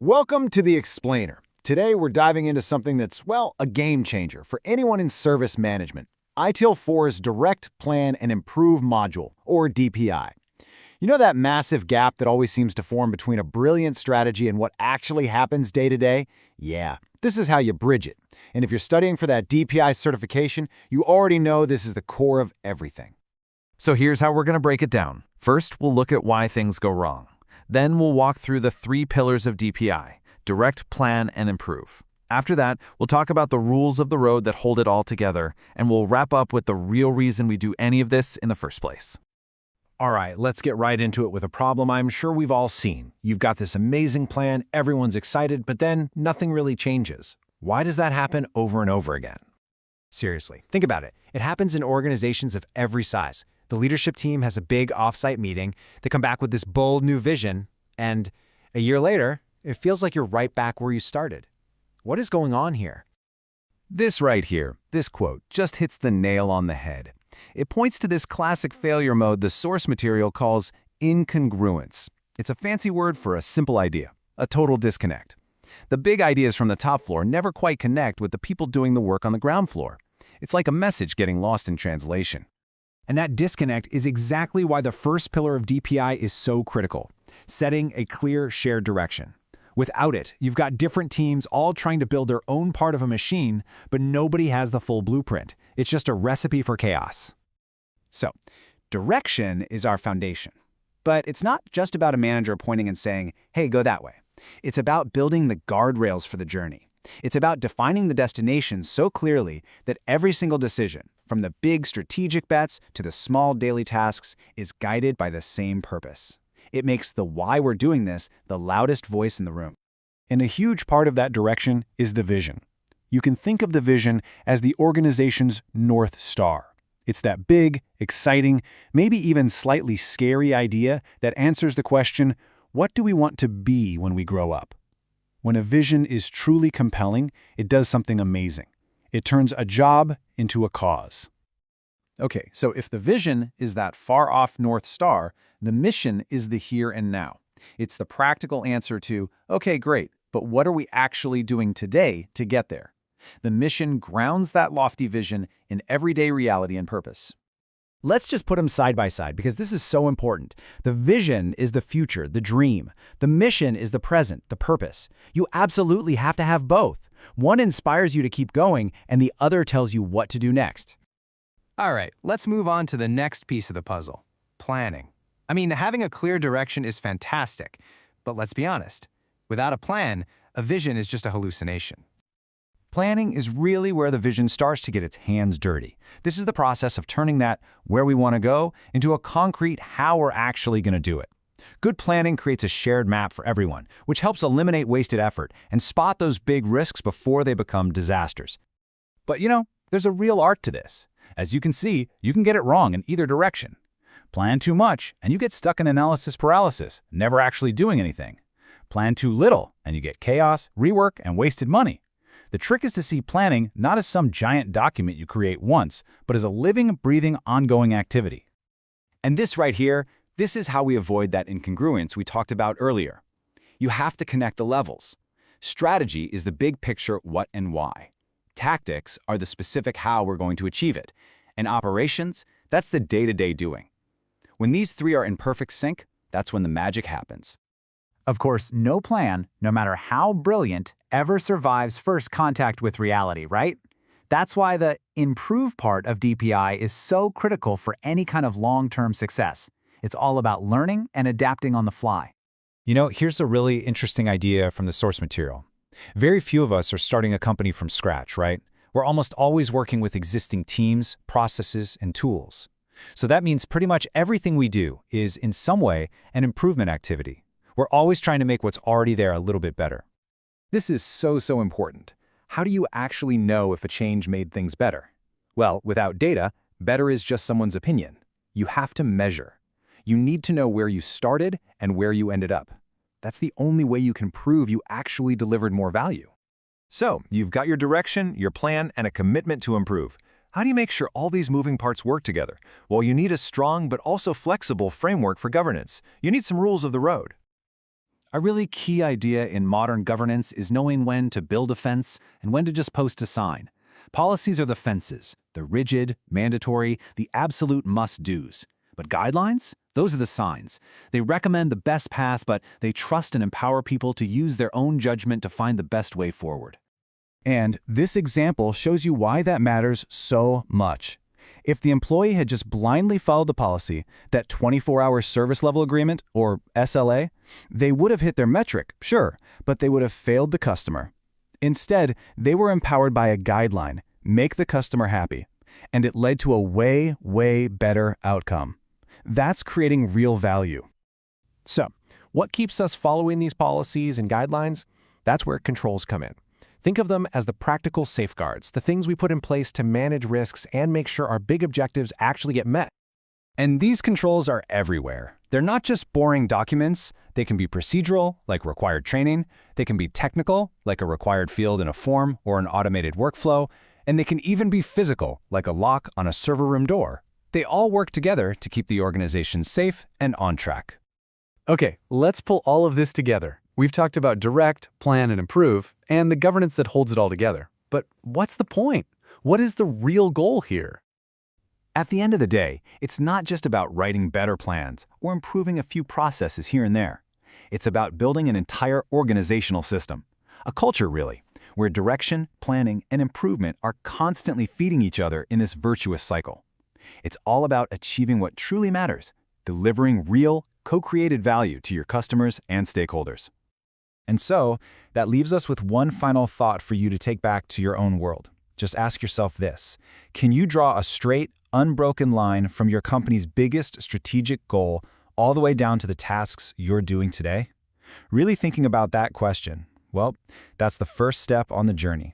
Welcome to The Explainer. Today we're diving into something that's, well, a game changer for anyone in service management. ITIL 4's Direct, Plan, and Improve module, or DPI. You know that massive gap that always seems to form between a brilliant strategy and what actually happens day to day? Yeah, this is how you bridge it. And if you're studying for that DPI certification, you already know this is the core of everything. So here's how we're going to break it down. First, we'll look at why things go wrong. Then we'll walk through the 3 pillars of DPI: direct, plan, and improve. After that, we'll talk about the rules of the road that hold it all together, and we'll wrap up with the real reason we do any of this in the first place. All right, let's get right into it with a problem I'm sure we've all seen. You've got this amazing plan, everyone's excited, but then nothing really changes. Why does that happen over and over again? Seriously, think about it. It happens in organizations of every size. The leadership team has a big off-site meeting. They come back with this bold new vision, and a year later, it feels like you're right back where you started. What is going on here? This right here, this quote, just hits the nail on the head. It points to this classic failure mode the source material calls incongruence. It's a fancy word for a simple idea, a total disconnect. The big ideas from the top floor never quite connect with the people doing the work on the ground floor. It's like a message getting lost in translation. And that disconnect is exactly why the first pillar of DPI is so critical: setting a clear shared direction. Without it, you've got different teams all trying to build their own part of a machine, but nobody has the full blueprint. It's just a recipe for chaos. So, direction is our foundation. But it's not just about a manager pointing and saying, hey, go that way. It's about building the guardrails for the journey. It's about defining the destination so clearly that every single decision, from the big strategic bets to the small daily tasks, is guided by the same purpose. It makes the why we're doing this the loudest voice in the room. And a huge part of that direction is the vision. You can think of the vision as the organization's North Star. It's that big, exciting, maybe even slightly scary idea that answers the question, what do we want to be when we grow up? When a vision is truly compelling, it does something amazing. It turns a job into a cause. Okay, so if the vision is that far-off North Star, the mission is the here and now. It's the practical answer to, okay, great, but what are we actually doing today to get there? The mission grounds that lofty vision in everyday reality and purpose. Let's just put them side by side because this is so important. The vision is the future, the dream. The mission is the present, the purpose. You absolutely have to have both. One inspires you to keep going, and the other tells you what to do next. All right, let's move on to the next piece of the puzzle: planning. I mean, having a clear direction is fantastic, but let's be honest. Without a plan, a vision is just a hallucination. Planning is really where the vision starts to get its hands dirty. This is the process of turning that where we want to go into a concrete how we're actually going to do it. Good planning creates a shared map for everyone, which helps eliminate wasted effort and spot those big risks before they become disasters. But there's a real art to this. As you can see, you can get it wrong in either direction. Plan too much, and you get stuck in analysis paralysis, never actually doing anything. Plan too little, and you get chaos, rework, and wasted money. The trick is to see planning not as some giant document you create once, but as a living, breathing, ongoing activity. And this right here, this is how we avoid that incongruence we talked about earlier. You have to connect the levels. Strategy is the big picture what and why. Tactics are the specific how we're going to achieve it. And operations, that's the day-to-day doing. When these 3 are in perfect sync, that's when the magic happens. Of course, no plan, no matter how brilliant, ever survives first contact with reality, right? That's why the improve part of DPI is so critical for any kind of long-term success. It's all about learning and adapting on the fly. Here's a really interesting idea from the source material. Very few of us are starting a company from scratch, right? We're almost always working with existing teams, processes, and tools. So that means pretty much everything we do is, in some way, an improvement activity. We're always trying to make what's already there a little bit better. This is so important. How do you actually know if a change made things better? Well, without data, better is just someone's opinion. You have to measure. You need to know where you started and where you ended up. That's the only way you can prove you actually delivered more value. So, you've got your direction, your plan, and a commitment to improve. How do you make sure all these moving parts work together? Well, you need a strong but also flexible framework for governance. You need some rules of the road. A really key idea in modern governance is knowing when to build a fence and when to just post a sign. Policies are the fences, the rigid, mandatory, the absolute must-dos. But guidelines? Those are the signs. They recommend the best path, but they trust and empower people to use their own judgment to find the best way forward. And this example shows you why that matters so much. If the employee had just blindly followed the policy, that 24-hour service level agreement, or SLA, they would have hit their metric, sure, but they would have failed the customer. Instead, they were empowered by a guideline, make the customer happy, and it led to a way, way better outcome. That's creating real value. So, what keeps us following these policies and guidelines? That's where controls come in. Think of them as the practical safeguards, the things we put in place to manage risks and make sure our big objectives actually get met. And these controls are everywhere. They're not just boring documents. They can be procedural, like required training. They can be technical, like a required field in a form or an automated workflow. And they can even be physical, like a lock on a server room door. They all work together to keep the organization safe and on track. Okay, let's pull all of this together. We've talked about direct, plan, and improve, and the governance that holds it all together. But what's the point? What is the real goal here? At the end of the day, it's not just about writing better plans or improving a few processes here and there. It's about building an entire organizational system, a culture really, where direction, planning, and improvement are constantly feeding each other in this virtuous cycle. It's all about achieving what truly matters, delivering real, co-created value to your customers and stakeholders. And so, that leaves us with one final thought for you to take back to your own world. Just ask yourself this: can you draw a straight, unbroken line from your company's biggest strategic goal all the way down to the tasks you're doing today? Really thinking about that question, well, that's the first step on the journey.